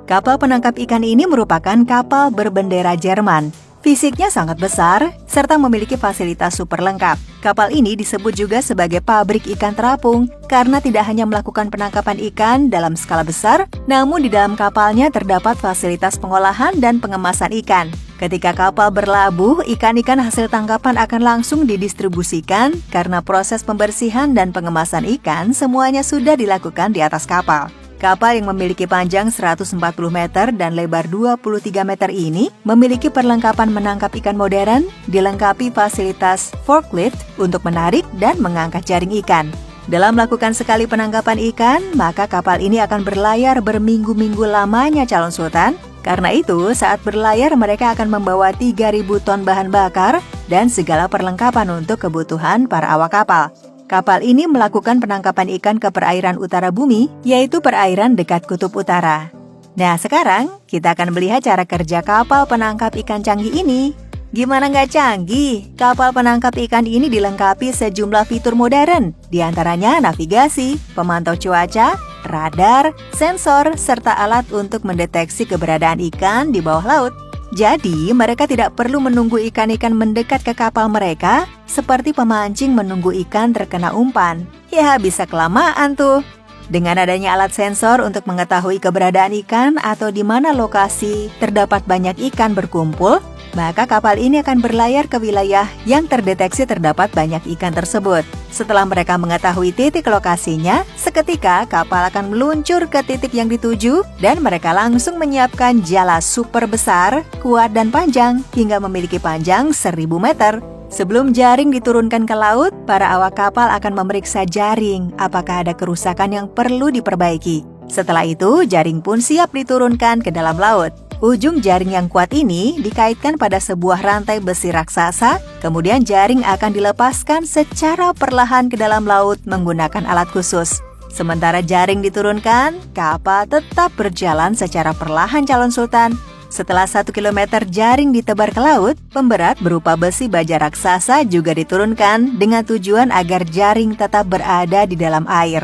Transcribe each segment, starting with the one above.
Kapal penangkap ikan ini merupakan kapal berbendera Jerman. Fisiknya sangat besar, serta memiliki fasilitas super lengkap. Kapal ini disebut juga sebagai pabrik ikan terapung, karena tidak hanya melakukan penangkapan ikan dalam skala besar, namun di dalam kapalnya terdapat fasilitas pengolahan dan pengemasan ikan. Ketika kapal berlabuh, ikan-ikan hasil tangkapan akan langsung didistribusikan, karena proses pembersihan dan pengemasan ikan semuanya sudah dilakukan di atas kapal. Kapal yang memiliki panjang 140 meter dan lebar 23 meter ini memiliki perlengkapan menangkap ikan modern, dilengkapi fasilitas forklift untuk menarik dan mengangkat jaring ikan. Dalam melakukan sekali penangkapan ikan, maka kapal ini akan berlayar berminggu-minggu lamanya calon sultan. Karena itu, saat berlayar mereka akan membawa 3.000 ton bahan bakar dan segala perlengkapan untuk kebutuhan para awak kapal. Kapal ini melakukan penangkapan ikan ke perairan utara bumi, yaitu perairan dekat kutub utara. Nah, sekarang kita akan melihat cara kerja kapal penangkap ikan canggih ini. Gimana nggak canggih? Kapal penangkap ikan ini dilengkapi sejumlah fitur modern, diantaranya navigasi, pemantau cuaca, radar, sensor, serta alat untuk mendeteksi keberadaan ikan di bawah laut. Jadi, mereka tidak perlu menunggu ikan-ikan mendekat ke kapal mereka, seperti pemancing menunggu ikan terkena umpan. Ya, bisa kelamaan tuh. Dengan adanya alat sensor untuk mengetahui keberadaan ikan atau di mana lokasi terdapat banyak ikan berkumpul, maka kapal ini akan berlayar ke wilayah yang terdeteksi terdapat banyak ikan tersebut. Setelah mereka mengetahui titik lokasinya, seketika kapal akan meluncur ke titik yang dituju dan mereka langsung menyiapkan jala super besar, kuat dan panjang hingga memiliki panjang 1.000 meter. Sebelum jaring diturunkan ke laut, para awak kapal akan memeriksa jaring apakah ada kerusakan yang perlu diperbaiki. Setelah itu, jaring pun siap diturunkan ke dalam laut. Ujung jaring yang kuat ini dikaitkan pada sebuah rantai besi raksasa, kemudian jaring akan dilepaskan secara perlahan ke dalam laut menggunakan alat khusus. Sementara jaring diturunkan, kapal tetap berjalan secara perlahan calon sultan. Setelah 1 kilometer jaring ditebar ke laut, pemberat berupa besi baja raksasa juga diturunkan dengan tujuan agar jaring tetap berada di dalam air.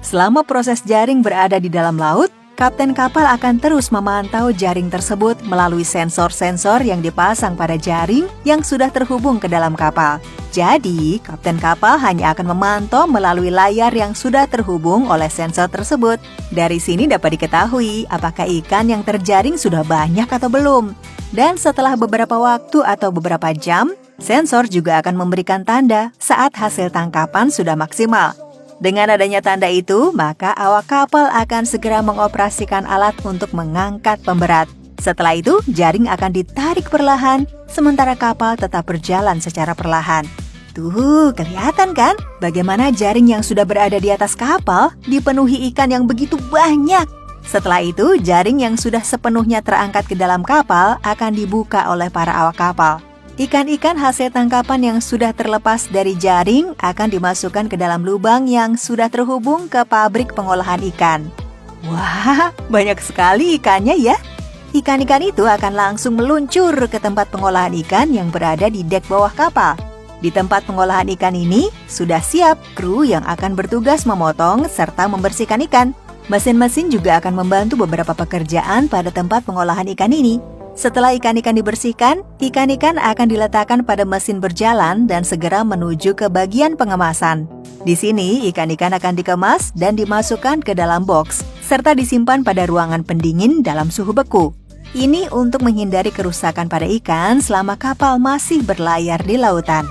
Selama proses jaring berada di dalam laut, kapten kapal akan terus memantau jaring tersebut melalui sensor-sensor yang dipasang pada jaring yang sudah terhubung ke dalam kapal. Jadi, kapten kapal hanya akan memantau melalui layar yang sudah terhubung oleh sensor tersebut. Dari sini dapat diketahui apakah ikan yang terjaring sudah banyak atau belum. Dan setelah beberapa waktu atau beberapa jam, sensor juga akan memberikan tanda saat hasil tangkapan sudah maksimal. Dengan adanya tanda itu, maka awak kapal akan segera mengoperasikan alat untuk mengangkat pemberat. Setelah itu, jaring akan ditarik perlahan, sementara kapal tetap berjalan secara perlahan. Tuh, kelihatan kan? Bagaimana jaring yang sudah berada di atas kapal dipenuhi ikan yang begitu banyak. Setelah itu, jaring yang sudah sepenuhnya terangkat ke dalam kapal akan dibuka oleh para awak kapal. Ikan-ikan hasil tangkapan yang sudah terlepas dari jaring akan dimasukkan ke dalam lubang yang sudah terhubung ke pabrik pengolahan ikan. Wah, banyak sekali ikannya ya. Ikan-ikan itu akan langsung meluncur ke tempat pengolahan ikan yang berada di dek bawah kapal. Di tempat pengolahan ikan ini, sudah siap kru yang akan bertugas memotong serta membersihkan ikan. Mesin-mesin juga akan membantu beberapa pekerjaan pada tempat pengolahan ikan ini. Setelah ikan-ikan dibersihkan, ikan-ikan akan diletakkan pada mesin berjalan dan segera menuju ke bagian pengemasan. Di sini, ikan-ikan akan dikemas dan dimasukkan ke dalam box, serta disimpan pada ruangan pendingin dalam suhu beku. Ini untuk menghindari kerusakan pada ikan selama kapal masih berlayar di lautan.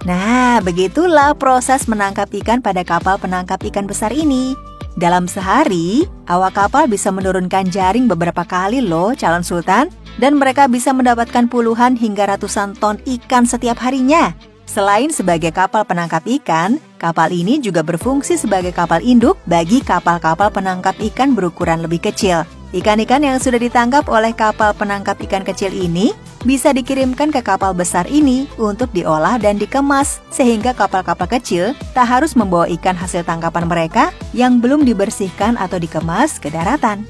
Nah, begitulah proses menangkap ikan pada kapal penangkap ikan besar ini. Dalam sehari, awak kapal bisa menurunkan jaring beberapa kali loh calon sultan, dan mereka bisa mendapatkan puluhan hingga ratusan ton ikan setiap harinya. Selain sebagai kapal penangkap ikan, kapal ini juga berfungsi sebagai kapal induk bagi kapal-kapal penangkap ikan berukuran lebih kecil. Ikan-ikan yang sudah ditangkap oleh kapal penangkap ikan kecil ini bisa dikirimkan ke kapal besar ini untuk diolah dan dikemas, sehingga kapal-kapal kecil tak harus membawa ikan hasil tangkapan mereka yang belum dibersihkan atau dikemas ke daratan.